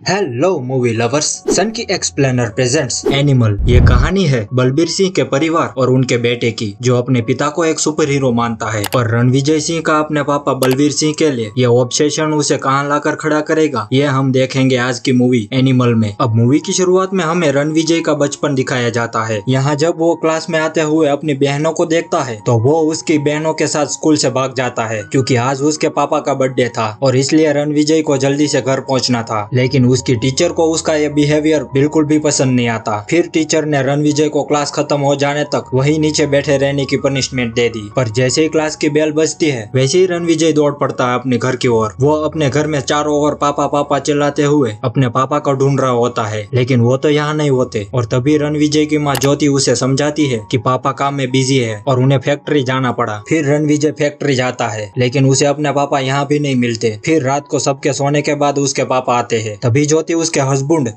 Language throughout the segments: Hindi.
हेलो मूवी लवर्स, सन की एक्सप्लेनर प्रेजेंट्स एनिमल। ये कहानी है बलबीर सिंह के परिवार और उनके बेटे की, जो अपने पिता को एक सुपर हीरो मानता है। पर रणविजय सिंह का अपने पापा बलबीर सिंह के लिए ये ऑब्सेशन उसे कहां लाकर खड़ा करेगा, ये हम देखेंगे आज की मूवी एनिमल में। अब मूवी की शुरुआत में हमें रणविजय का बचपन दिखाया जाता है। यहाँ जब वो क्लास में आते हुए अपनी बहनों को देखता है तो वो उसकी बहनों के साथ स्कूल से भाग जाता है, क्योंकि आज उसके पापा का बर्थडे था और इसलिए रणविजय को जल्दी से घर पहुंचना था। लेकिन उसकी टीचर को उसका ये बिहेवियर बिल्कुल भी पसंद नहीं आता। फिर टीचर ने रणविजय को क्लास खत्म हो जाने तक वही नीचे बैठे रहने की पनिशमेंट दे दी। पर जैसे ही क्लास की बेल बजती है वैसे ही रणविजय दौड़ पड़ता है अपने घर की ओर। वो अपने घर में चारों ओर पापा पापा चिल्लाते हुए अपने पापा को ढूंढ रहा होता है, लेकिन वो तो यहाँ नहीं होते। और तभी रणविजय की माँ ज्योति उसे समझाती है कि पापा काम में बिजी है और उन्हें फैक्ट्री जाना पड़ा। फिर रणविजय फैक्ट्री जाता है, लेकिन उसे अपने पापा यहाँ भी नहीं मिलते। फिर रात को सबके सोने के बाद उसके पापा आते हैं। तभी ज्योति उसके हस्बैंड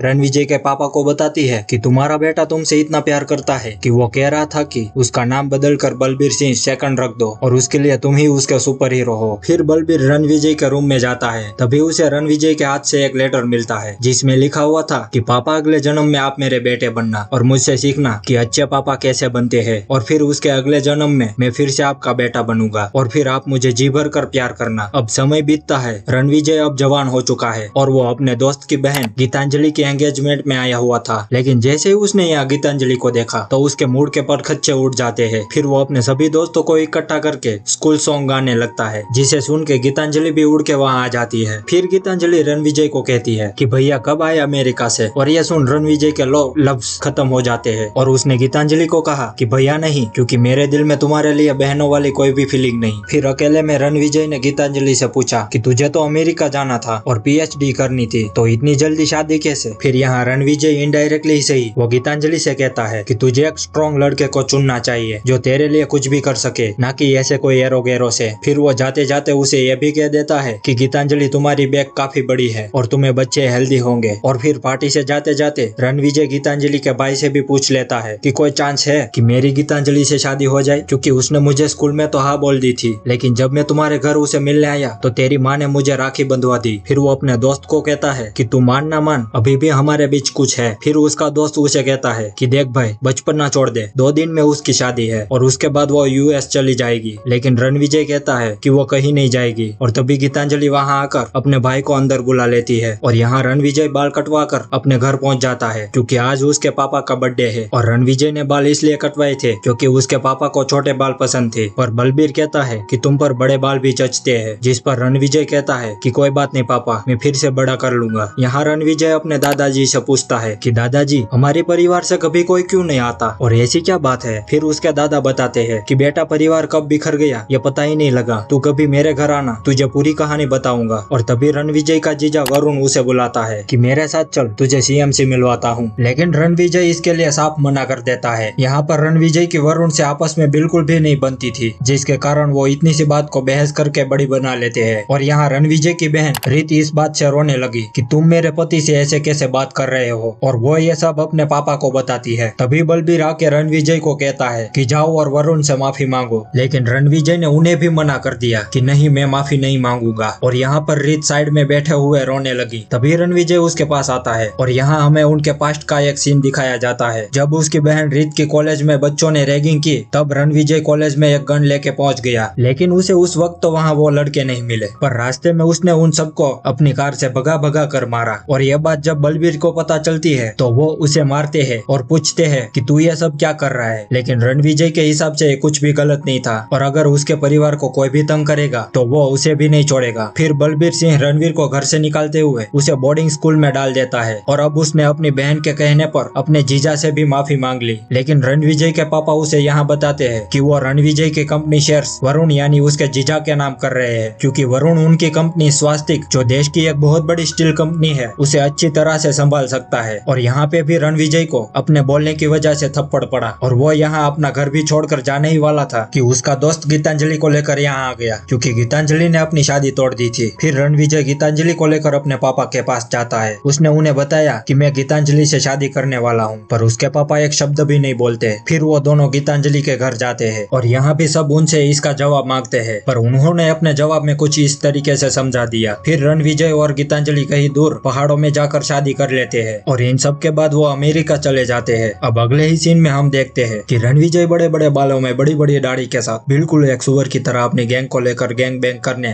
रणविजय के पापा को बताती है कि तुम्हारा बेटा तुमसे इतना प्यार करता है कि वो कह रहा था कि उसका नाम बदलकर बलबीर सिंह सेकंड रख दो और उसके लिए तुम ही उसके सुपर हीरो हो। फिर बलबीर रणविजय के रूम में जाता है। तभी उसे रणविजय के हाथ से एक लेटर मिलता है जिसमें लिखा हुआ था कि पापा अगले जन्म में आप मेरे बेटे बनना और मुझसे सीखना कि अच्छे पापा कैसे बनते हैं, और फिर उसके अगले जन्म में मैं फिर से आपका बेटा बनूंगा और फिर आप मुझे जी भर कर प्यार करना। अब समय बीतता है। रणविजय अब जवान हो चुका है और वो अपने दोस्त की बहन गीतांजलि के एंगेजमेंट में आया हुआ था। लेकिन जैसे ही उसने यहाँ गीतांजलि को देखा तो उसके मूड के परखच्चे उड़ जाते हैं। फिर वो अपने सभी दोस्तों को इकट्ठा करके स्कूल सॉन्ग गाने लगता है, जिसे सुन के गीतांजलि भी उड़ के वहाँ आ जाती है। फिर गीतांजलि रणविजय को कहती है कि भैया कब आए अमेरिका से, और ये सुन रणविजय के लफ्ज खत्म हो जाते हैं। और उसने गीतांजलि को कहा कि भैया नहीं, क्योंकि मेरे दिल में तुम्हारे लिए बहनों वाली कोई भी फीलिंग नहीं। फिर अकेले में रणविजय ने गीतांजलि से पूछा कि तुझे तो अमेरिका जाना था और पीएचडी करनी थी, तो इतनी जल्दी शादी कैसे। फिर यहाँ रणविजय इनडायरेक्टली सही वो गीतांजलि से कहता है कि तुझे एक स्ट्रॉन्ग लड़के को चुनना चाहिए जो तेरे लिए कुछ भी कर सके, ना कि ऐसे कोई एरो गेरो से। फिर वो जाते जाते उसे ये भी कह देता है कि गीतांजलि तुम्हारी बैग काफी बड़ी है और तुम्हें बच्चे हेल्दी होंगे। और फिर पार्टी से जाते जाते रणविजय गीतांजलि के भाई से भी पूछ लेता है कि कोई चांस है कि मेरी गीतांजलि से शादी हो जाए, क्योंकि उसने मुझे स्कूल में तो हाँ बोल दी थी, लेकिन जब मैं तुम्हारे घर उसे मिलने आया तो तेरी माँ ने मुझे राखी बंधवा दी। फिर वो अपने दोस्त को कहता है कि तू मान ना मान, अभी भी हमारे बीच कुछ है। फिर उसका दोस्त उसे कहता है कि देख भाई, बचपन ना छोड़ दे, 2 दिन में उसकी शादी है और उसके बाद वो यूएस चली जाएगी। लेकिन रणविजय कहता है कि वो कहीं नहीं जाएगी। और तभी गीतांजलि वहाँ आकर अपने भाई को अंदर बुला लेती है और यहाँ रणविजय बाल कटवा कर अपने घर पहुँच जाता है, क्योंकि आज उसके पापा का बर्थडे है। और रणविजय ने बाल इसलिए कटवाए थे क्योंकि उसके पापा को छोटे बाल पसंद थे। और बलबीर कहता है कि तुम पर बड़े बाल भी जचते हैं, जिस पर रणविजय कहता है कि कोई बात नहीं पापा, मैं फिर से बड़ा कर लूंगा। यहाँ रणविजय अपने दादाजी से पूछता है कि दादाजी, हमारे परिवार से कभी कोई क्यों नहीं आता और ऐसी क्या बात है। फिर उसके दादा बताते हैं कि बेटा, परिवार कब बिखर गया ये पता ही नहीं लगा, तू कभी मेरे घर आना, तुझे पूरी कहानी बताऊंगा। और तभी रणविजय का जीजा वरुण उसे बुलाता है कि मेरे साथ चल, तुझे सीएम से मिलवाता हूँ। लेकिन रणविजय इसके लिए साफ मना कर देता है। यहाँ पर रणविजय की वरुण से आपस में बिल्कुल भी नहीं बनती थी, जिसके कारण वो इतनी सी बात को बहस करके बड़ी बना लेते हैं। और यहाँ रणविजय की बहन रीति इस बात से रोने लगी कि तुम मेरे पति से ऐसे कैसे बात कर रहे हो, और वो ये सब अपने पापा को बताती है। तभी बलबीर आके रणविजय को कहता है कि जाओ और वरुण से माफी मांगो। लेकिन रणविजय ने उन्हें भी मना कर दिया कि नहीं, मैं माफी नहीं मांगूंगा। और यहाँ पर रीत साइड में बैठे हुए रोने लगी। तभी रणविजय उसके पास आता है और यहाँ हमें उनके पास्ट का एक सीन दिखाया जाता है। जब उसकी बहन रीत की कॉलेज में बच्चों ने रैगिंग की, तब रणविजय कॉलेज में एक गन लेके पहुंच गया। लेकिन उसे उस वक्त तो वहाँ वो लड़के नहीं मिले, पर रास्ते में उसने उन सबको अपनी कार से भगा भगा कर मारा। और यह बात जब बलबीर को पता चलती है तो वो उसे मारते हैं और पूछते हैं कि तू ये सब क्या कर रहा है। लेकिन रणविजय के हिसाब से कुछ भी गलत नहीं था, और अगर उसके परिवार को कोई भी तंग करेगा तो वो उसे भी नहीं छोड़ेगा। फिर बलबीर सिंह रणवीर को घर से निकालते हुए उसे बोर्डिंग स्कूल में डाल देता है और अब उसने अपनी बहन के कहने पर अपने जीजा से भी माफी मांग ली। लेकिन रणविजय के पापा उसे यहाँ बताते हैं कि वो रणविजय की कंपनी शेयर्स वरुण यानी उसके जीजा के नाम कर रहे हैं, क्योंकि वरुण उनकी कंपनी स्वास्तिक, जो देश की एक बहुत बड़ी स्टील कंपनी है, उसे अच्छी तरह से संभाल सकता है। और यहाँ पे भी रणविजय को अपने बोलने की वजह से थप्पड़ पड़ा और वो यहाँ अपना घर भी छोड़कर जाने ही वाला था कि उसका दोस्त गीतांजलि को लेकर यहाँ आ गया, क्योंकि गीतांजलि ने अपनी शादी तोड़ दी थी। फिर रणविजय गीतांजलि को लेकर अपने पापा के पास जाता है। उसने उन्हें बताया कि मैं गीतांजलि से शादी करने वाला हूँ, पर उसके पापा एक शब्द भी नहीं बोलते। फिर वो दोनों गीतांजलि के घर जाते हैं और यहाँ भी सब उनसे इसका जवाब मांगते हैं, पर उन्होंने अपने जवाब में कुछ इस तरीके से समझा दिया। फिर रणविजय और गीतांजलि कहीं दूर पहाड़ों में जाकर शादी कर लेते हैं और इन सब के बाद वो अमेरिका चले जाते हैं। अब अगले ही सीन में हम देखते हैं कि रणविजय बड़े बड़े बालों में बड़ी बड़ी दाढ़ी के साथ बिल्कुल एक सुअर की तरह अपनी गैंग को लेकर गैंग बैंग करने,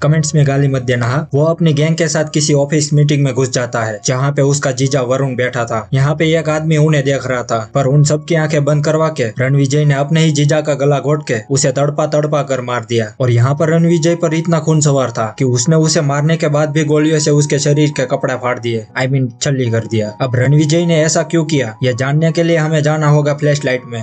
कमेंट्स में गाली मत देना, वो अपनी गैंग के साथ किसी ऑफिस मीटिंग में घुस जाता है जहाँ पे उसका जीजा वरुण बैठा था। यहाँ पे एक आदमी उन्हें देख रहा था, पर उन सबकी आंखें बंद करवा के रणविजय ने अपने ही जीजा का गला घोट के उसे तड़पा तड़पा कर मार दिया। और यहाँ पर रणविजय पर इतना खून सवार था कि उसने उसे मारने के बाद भी गोलियों से उसके शरीर के कपड़े फाड़ दिए, छल्ली कर दिया। अब रणविजय ने ऐसा क्यों किया, यह जानने के लिए हमें जाना होगा फ्लैश लाइट में,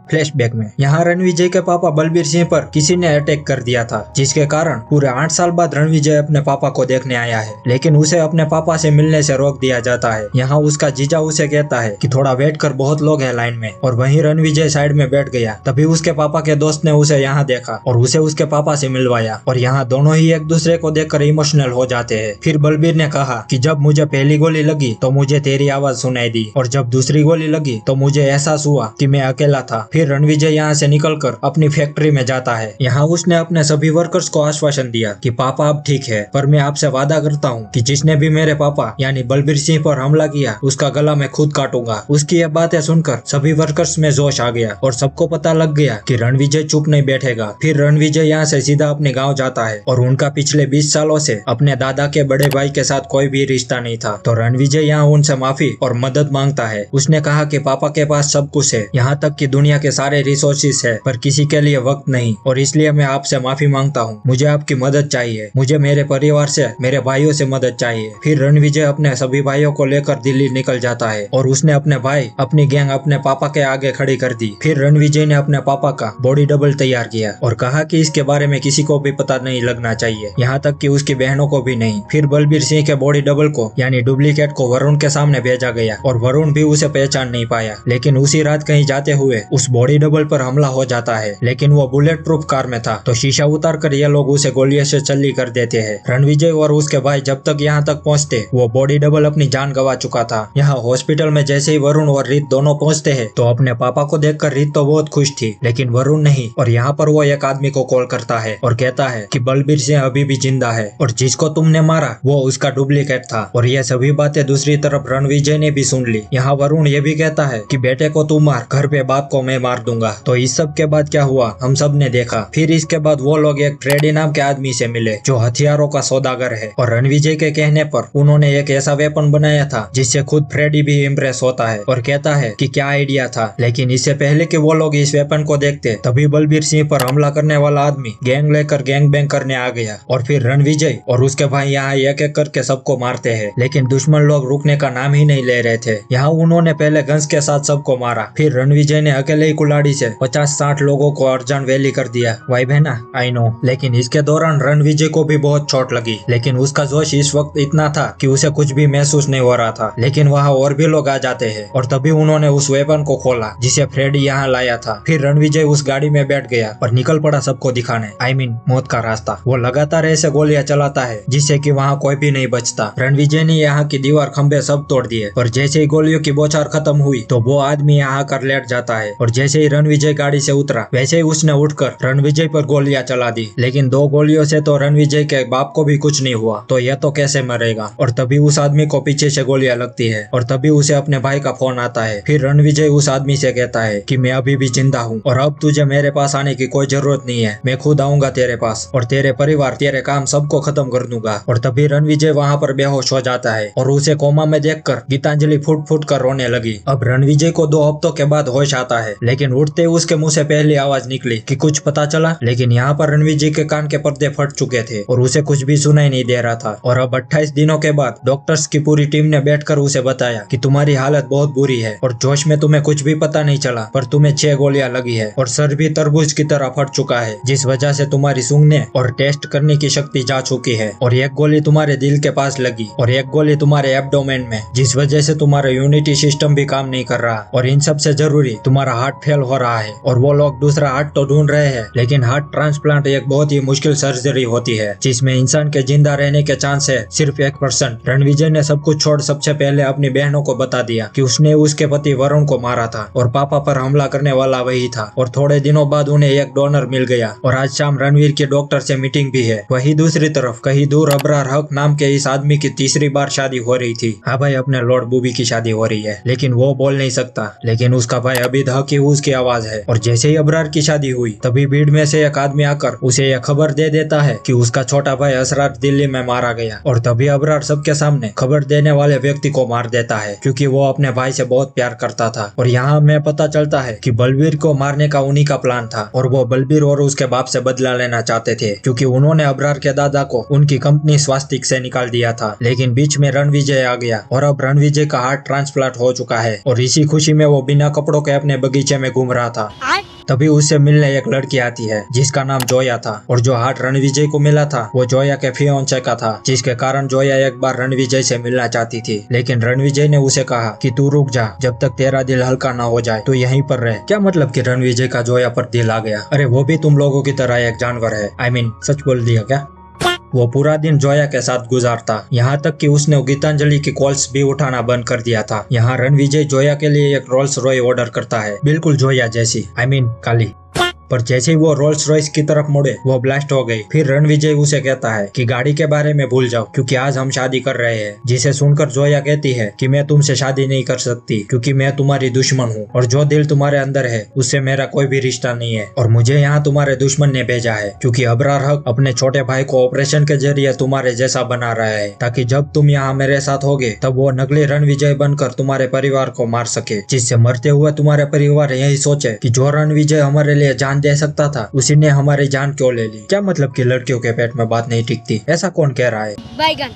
फ्लैशबैक में। यहाँ रणविजय के पापा बलबीर सिंह पर किसी ने अटैक कर दिया था, जिसके कारण पूरे 8 साल बाद रणविजय अपने पापा को देखने आया है, लेकिन उसे अपने पापा से मिलने से रोक दिया जाता है। यहाँ उसका जीजा उसे कहता है कि थोड़ा वेट कर, बहुत लोग हैं लाइन में, और वहीं रणविजय साइड में बैठ गया। तभी उसके पापा के दोस्त ने उसे यहाँ देखा और उसे उसके पापा से मिलवाया, और यहाँ दोनों ही एक दूसरे को देखकर इमोशनल हो जाते हैं। फिर बलबीर ने कहा कि जब मुझे पहली गोली लगी तो मुझे तेरी आवाज सुनाई दी, और जब दूसरी गोली लगी तो मुझे एहसास हुआ कि मैं अकेला था। फिर रणविजय यहाँ से निकलकर अपनी फैक्ट्री में जाता है। यहाँ उसने अपने सभी वर्कर्स को आश्वासन दिया कि पापा अब ठीक है, पर मैं आपसे वादा करता हूँ कि जिसने भी मेरे पापा यानी बलबीर सिंह पर हमला किया उसका गला मैं खुद काटूंगा। उसकी ये बातें सुनकर सभी वर्कर्स में जोश आ गया और सबको पता लग गया कि रणविजय चुप नहीं बैठेगा। फिर रणविजय यहाँ से सीधा अपने गाँव जाता है और उनका पिछले 20 सालों से अपने दादा के बड़े भाई के साथ कोई भी रिश्ता नहीं था। तो रणविजय यहाँ उनसे माफी और मदद मांगता है। उसने कहा कि पापा के पास सब कुछ है, यहाँ तक कि दुनिया के सारे रिसोर्सेस है, पर किसी के लिए वक्त नहीं, और इसलिए मैं आपसे माफी मांगता हूँ। मुझे आपकी मदद चाहिए, मुझे मेरे परिवार से, मेरे भाइयों से मदद चाहिए। फिर रणविजय अपने सभी भाइयों को लेकर दिल्ली निकल जाता है और उसने अपने भाई, अपनी गैंग अपने पापा के आगे खड़ी कर दी। फिर रणविजय ने अपने पापा का बॉडी डबल तैयार किया और कहा कि इसके बारे में किसी को भी पता नहीं लगना चाहिए, यहाँ तक कि उसकी बहनों को भी नहीं। फिर बलबीर सिंह के बॉडी डबल को यानी डुप्लीकेट को वरुण के सामने भेजा गया और वरुण भी उसे पहचान नहीं पाया। लेकिन उसी रात कहीं जाते हुए उस बॉडी डबल पर हमला हो जाता है, लेकिन वो बुलेट प्रूफ कार में था, तो शीशा उतार कर ये लोग उसे गोलियों से छल्ली कर देते हैं। रणविजय और उसके भाई जब तक यहाँ तक पहुँचते वो बॉडी डबल अपनी जान गंवा चुका था। यहाँ हॉस्पिटल में जैसे ही वरुण और रीत दोनों पहुँचते हैं तो अपने पापा को देखकर रीत तो बहुत खुश थी, लेकिन वरुण नहीं। और यहाँ पर वो एक आदमी को कॉल करता है और कहता है कि बलबीर सिंह अभी भी जिंदा है और जिसको तुमने मारा वो उसका डुप्लीकेट था। और ये सभी बातें दूसरी तरफ रणविजय ने भी सुन ली। यहाँ वरुण ये भी कहता है कि बेटे को तू मार, घर पे बाप को मैं मार दूंगा। तो इस सब के बाद क्या हुआ हम सब ने देखा। फिर इसके बाद वो लोग एक फ्रेडी नाम के आदमी से मिले जो हथियारों का सौदागर है, और रणविजय के कहने पर उन्होंने एक ऐसा वेपन बनाया था जिससे खुद फ्रेडी भी इम्प्रेस होता है और कहता है कि क्या आइडिया था। लेकिन इससे पहले कि वो लोग इस वेपन को देखते तभी बलबीर सिंह पर हमला करने वाला आदमी गैंग लेकर गैंग बैंग करने आ गया, और फिर रणविजय और उसके भाई यहाँ एक एक करके सबको मारते हैं। लेकिन दुश्मन लोग रुकने का नाम ही नहीं ले रहे थे। यहाँ उन्होंने पहले गन्स के साथ सबको मारा, फिर रणविजय ने अकेले ही कुल्हाड़ी से 50-60 लोगों को अर्जन वैली कर दिया। वाइब है ना, आई नो। लेकिन इसके दौरान रणविजय को भी बहुत चोट लगी, लेकिन उसका जोश इस वक्त इतना था कि उसे कुछ भी महसूस नहीं हो रहा था। लेकिन वहाँ और भी लोग आ जाते हैं और तभी उन्होंने उस वेपन को खोला जिसे फ्रेडी यहाँ लाया था। फिर रणविजय उस गाड़ी में बैठ गया और निकल पड़ा सबको दिखाने, मौत का रास्ता। वो लगातार ऐसे गोलियां चलाता है जिससे कि वहाँ कोई भी नहीं बचता। रणविजय ने यहाँ की दीवार, खंबे सब तोड़ दिए, और जैसे ही गोलियों की बौछार खत्म हुई तो वो आदमी यहाँ कर लेट जाता है, और जैसे ही रणविजय गाड़ी से उतरा वैसे ही उसने उठकर रणविजय पर गोलियां चला दी। लेकिन 2 गोलियों से तो रणविजय के बाप को भी कुछ नहीं हुआ, तो यह तो कैसे मरेगा। और तभी उस आदमी को पीछे से गोलियां लगती है और तभी उसे अपने भाई का फोन आता है। फिर रणविजय उस आदमी से कहता है कि मैं अभी भी जिंदा हूँ और अब तुझे मेरे पास आने की कोई जरूरत नहीं है, मैं खुद आऊंगा तेरे पास और तेरे परिवार, तेरे काम सबको खत्म कर दूंगा। और तभी रणविजय वहाँ पर बेहोश हो जाता है और उसे कोमा में देखकर गीतांजलि फुट फुट कर रोने लगी। अब रणविजय को 2 हफ्तों के बाद होश आता है, लेकिन उठते उसके मुंह से पहली आवाज निकली कि कुछ पता चला। लेकिन यहाँ पर रणविजय के कान के पर्दे फट चुके थे और उसे कुछ भी सुनाई नहीं दे रहा था। और अब 28 दिनों के बाद डॉक्टर्स की पूरी टीम ने बैठकर उसे बताया कि तुम्हारी हालत बहुत बुरी है और जोश में तुम्हें कुछ भी पता नहीं चला, पर तुम्हें 6 गोलियां लगी है और सर भी तरबूज की तरह फट चुका है, जिस वजह से तुम्हारी सूंघने और टेस्ट करने की शक्ति जा चुकी है, और 1 गोली तुम्हारे दिल के पास लगी और 1 गोली तुम्हारे एब्डोमेन में, जिस वजह से तुम्हारा यूनिटी सिस्टम भी काम नहीं कर रहा, और इन सबसे जरूरी तुम्हारा हार्ट फेल हो रहा है। और वो लोग दूसरा हार्ट तो ढूंढ रहे हैं, लेकिन हार्ट ट्रांसप्लांट एक बहुत ही मुश्किल सर्जरी होती है जिसमें इंसान के जिंदा रहने के चांस है सिर्फ 1%। रणविजय ने सब कुछ छोड़ सबसे पहले अपनी बहनों को बता दिया कि उसने उसके पति वरुण को मारा था और पापा पर हमला करने वाला वही था। और थोड़े दिनों बाद उन्हें एक डोनर मिल गया और आज शाम रणवीर की डॉक्टर से मीटिंग भी है। वही दूसरी तरफ कहीं दूर अबरार हक हक नाम के इस आदमी की तीसरी बार शादी हो रही थी। हाँ भाई, अपने लॉर्ड बूबी की शादी हो रही है, लेकिन वो बोल नहीं सकता। लेकिन उसका भाई अबीद हक ही उसकी आवाज है। और जैसे ही अबरार की शादी हुई तभी भीड़ में से एक आदमी आकर उसे यह खबर दे देता है कि उसका छोटा भाई असरार दिल्ली में मारा गया। और तभी अबरार सबके सामने खबर देने वाले व्यक्ति को मार देता है, क्योंकि वो अपने भाई से बहुत प्यार करता था। और यहाँ हमें पता चलता है कि बलबीर को मारने का उन्हीं का प्लान था, और वो बलबीर और उसके बाप से बदला लेना चाहते थे, क्योंकि उन्होंने अबरार के दादा को उनकी कंपनी स्वास्तिक से निकाल दिया था। लेकिन बीच में रणविजय आ गया और अब रणविजय का हार्ट ट्रांसप्लांट हो चुका है, और इसी खुशी में वो बिना कपड़ों के अपने बगीचे में घूम रहा था। तभी उससे मिलने एक लड़की आती है जिसका नाम जोया था, और जो हार्ट रणविजय को मिला था वो जोया के फियांसे का था, जिसके कारण जोया एक बार रणविजय से मिलना चाहती थी। लेकिन रणविजय ने उसे कहा कि तू रुक जा, जब तक तेरा दिल हल्का ना हो जाए तो यहीं पर रह। क्या मतलब कि रणविजय का जोया पर दिल आ गया? अरे वो भी तुम लोगों की तरह एक जानवर है। I mean, सच बोल दिया क्या? वो पूरा दिन जोया के साथ गुजारता, यहाँ तक कि उसने गीतांजलि की कॉल्स भी उठाना बंद कर दिया था। यहाँ रणविजय जोया के लिए एक रोल्स रॉय ऑर्डर करता है, बिल्कुल जोया जैसी, I mean, काली। पर जैसे ही वो रोल्स रॉयस की तरफ मुड़े वो ब्लास्ट हो गई। फिर रणविजय उसे कहता है कि गाड़ी के बारे में भूल जाओ, क्योंकि आज हम शादी कर रहे हैं। जिसे सुनकर जोया कहती है कि मैं तुमसे शादी नहीं कर सकती, क्योंकि मैं तुम्हारी दुश्मन हूँ, और जो दिल तुम्हारे अंदर है उससे मेरा कोई भी रिश्ता नहीं है, और मुझे यहाँ तुम्हारे दुश्मन ने भेजा है, क्योंकि अबरार हक अपने छोटे भाई को ऑपरेशन के जरिए तुम्हारे जैसा बना रहा है, ताकि जब तुम यहाँ मेरे साथ होगे तब वो नकली रणविजय बनकर तुम्हारे परिवार को मार सके, जिससे मरते हुए तुम्हारे परिवार यही सोचे कि जो रणविजय हमारे लिए जान दे सकता था उसी ने हमारी जान क्यों ले ली। क्या मतलब कि लड़कियों के पेट में बात नहीं टिकती, ऐसा कौन कह रहा है? बैगन।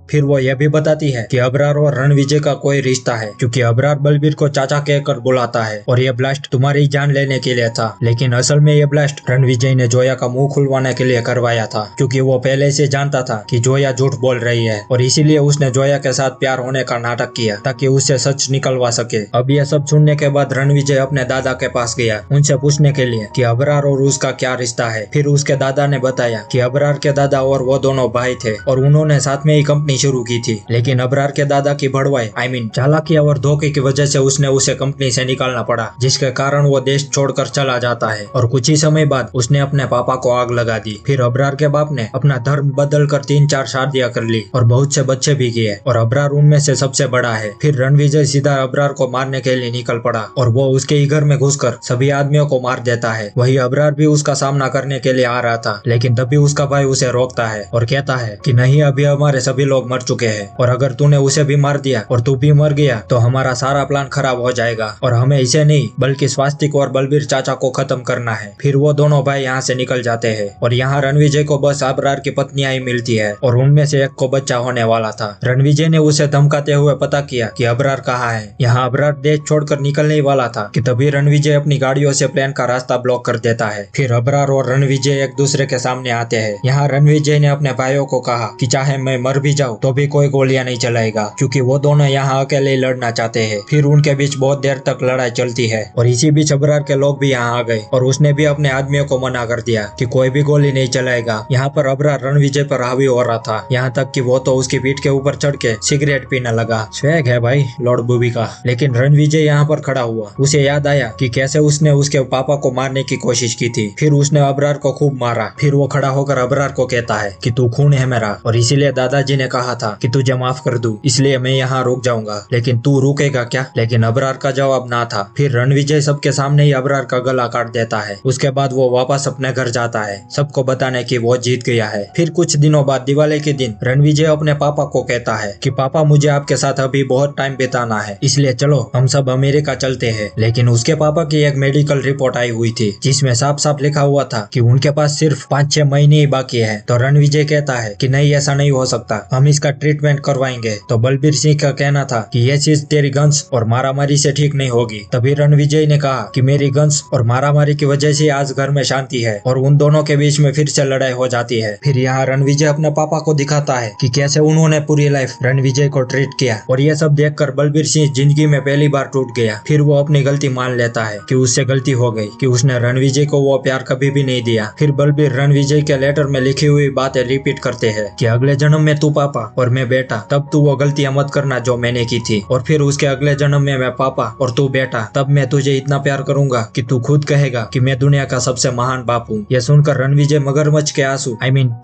फिर वो यह भी बताती है कि अबरार और रणविजय का कोई रिश्ता है, क्योंकि अबरार बलबीर को चाचा कहकर बुलाता है, और ये ब्लास्ट तुम्हारी जान लेने के लिए था। लेकिन असल में ये ब्लास्ट रणविजय ने जोया का मुंह खुलवाने के लिए करवाया था, क्योंकि वो पहले से जानता था कि जोया झूठ बोल रही है, और इसीलिए उसने जोया के साथ प्यार होने का नाटक किया ताकि उससे सच निकलवा सके। अब यह सब सुनने के बाद रणविजय अपने दादा के पास गया उनसे पूछने के लिए कि अबरार और उसका क्या रिश्ता है। फिर उसके दादा ने बताया कि अबरार के दादा और वो दोनों भाई थे, और उन्होंने साथ में ही कंपनी शुरू की थी। लेकिन अबरार के दादा की भड़वाई I mean, चालाकी और धोखे की वजह से उसने उसे कंपनी से निकालना पड़ा, जिसके कारण वो देश छोड़कर चला जाता है, और कुछ ही समय बाद उसने अपने पापा को आग लगा दी। फिर अबरार के बाप ने अपना धर्म बदलकर 3-4 शादियां कर ली और बहुत से बच्चे भी किए, और अबरार उनमें से सबसे बड़ा है। फिर रणविजय सीधा अबरार को मारने के लिए निकल पड़ा, और वो उसके ही घर में घुसकर सभी आदमियों को मार देता है। वही अबरार भी उसका सामना करने के लिए आ रहा था, लेकिन तभी उसका भाई उसे रोकता है और कहता है कि नहीं, अभी हमारे सभी लोग मर चुके हैं, और अगर तूने उसे भी मार दिया और तू भी मर गया तो हमारा सारा प्लान खराब हो जाएगा, और हमें इसे नहीं बल्कि स्वास्तिक और बलबीर चाचा को खत्म करना है। फिर वो दोनों भाई यहाँ से निकल जाते हैं, और यहाँ रणविजय को बस अबरार की पत्नियां ही मिलती है, और उनमें से एक को बच्चा होने वाला था। रणविजय ने उसे धमकाते हुए पता किया कि अबरार कहाँ है। यहाँ अबरार देश छोड़कर निकलने ही वाला था कि तभी रणविजय अपनी गाड़ियों से प्लेन का रास्ता ब्लॉक कर देता है। फिर अबरार और रणविजय एक दूसरे के सामने आते हैं। यहाँ रणविजय ने अपने भाइयों को कहा कि चाहे मैं मर भी जाऊँ तो भी कोई गोलियां नहीं चलाएगा, क्योंकि वो दोनों यहाँ अकेले लड़ना चाहते हैं। फिर उनके बीच बहुत देर तक लड़ाई चलती है, और इसी बीच अबरार के लोग भी यहाँ आ गए, और उसने भी अपने आदमियों को मना कर दिया कि कोई भी गोली नहीं चलाएगा। यहाँ पर अबरार रणविजय पर हावी हो रहा था, यहाँ तक कि वो तो उसकी पीठ के ऊपर चढ़ के सिगरेट पीने लगा। स्वैग है भाई लॉर्ड बूबी का। लेकिन रणविजय यहाँ पर खड़ा हुआ। उसे याद आया कि कैसे उसने उसके पापा को मारने की कोशिश की थी। फिर उसने अबरार को खूब मारा। फिर वो खड़ा होकर अबरार को कहता है कि तू खून है मेरा, और इसीलिए दादाजी ने कहा था कि तुझे माफ कर दूं, इसलिए मैं यहाँ रुक जाऊंगा, लेकिन तू रुकेगा क्या? लेकिन अबरार का जवाब ना था। फिर रणविजय सबके सामने ही अबरार का गला काट देता है। उसके बाद वो वापस अपने घर जाता है, सबको बताने की वो जीत गया है। फिर कुछ दिनों बाद दिवाली के दिन रणविजय अपने पापा को कहता है कि पापा, मुझे आपके साथ अभी बहुत टाइम बिताना है, इसलिए चलो हम सब अमेरिका चलते हैं। लेकिन उसके पापा की एक मेडिकल रिपोर्ट आई हुई थी जिसमें साफ साफ लिखा हुआ था कि उनके पास सिर्फ 5-6 महीने ही बाकी है। तो रणविजय कहता है कि नहीं, ऐसा नहीं हो सकता, हम इसका ट्रीटमेंट करवाएंगे। तो बलबीर सिंह का कहना था कि ये चीज तेरी गन्स और मारामारी से ठीक नहीं होगी। तभी रणविजय ने कहा कि मेरी गन्स और मारामारी की वजह से आज घर में शांति है, और उन दोनों के बीच में फिर से लड़ाई हो जाती है। फिर यहाँ रणविजय अपने पापा को दिखाता है कि कैसे उन्होंने पूरी लाइफ रणविजय को ट्रीट किया, और ये सब देखकर बलबीर सिंह जिंदगी में पहली बार टूट गया। फिर वो अपनी गलती मान लेता है कि उससे गलती हो गई, कि उसने रणविजय को वो प्यार कभी भी नहीं दिया। फिर बलबीर रणविजय के लेटर में लिखी हुई बातें रिपीट करते हैं कि अगले जन्म में तू पापा पापा और मैं बेटा, तब तू वो गलतियां मत करना जो मैंने की थी, और फिर उसके अगले जन्म में मैं पापा और तू बेटा, तब मैं तुझे इतना प्यार करूंगा कि तू खुद कहेगा कि मैं दुनिया का सबसे महान बाप हूँ। यह सुनकर रणविजय मगरमच्छ के आंसू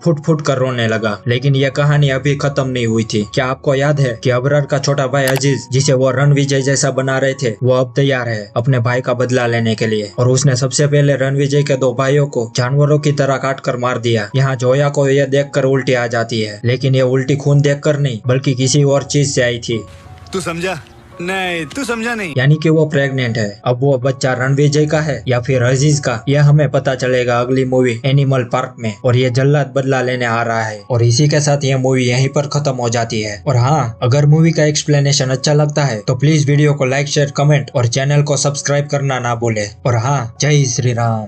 फुट फुट कर रोने लगा। लेकिन यह कहानी अभी खत्म नहीं हुई थी। क्या आपको याद है कि अबरार का छोटा भाई अजीज, जिसे वो रणविजय जैसा बना रहे थे, वो अब तैयार है अपने भाई का बदला लेने के लिए, और उसने सबसे पहले रणविजय के 2 भाइयों को जानवरों की तरह काट कर मार दिया। यहाँ जोया को यह देखकर उल्टी आ जाती है, लेकिन ये उल्टी खून देखकर नहीं बल्कि किसी और चीज से आई थी। तू समझा? नहीं, तू समझा नहीं। यानी कि वो प्रेग्नेंट है। अब वो बच्चा रणविजय का है या फिर अजीज का, यह हमें पता चलेगा अगली मूवी एनिमल पार्क में। और ये जल्लाद बदला लेने आ रहा है। और इसी के साथ ये मूवी यहीं पर खत्म हो जाती है। और हाँ, अगर मूवी का एक्सप्लेनेशन अच्छा लगता है तो प्लीज वीडियो को लाइक, शेयर, कमेंट और चैनल को सब्सक्राइब करना ना भूले। और हाँ, जय श्री राम।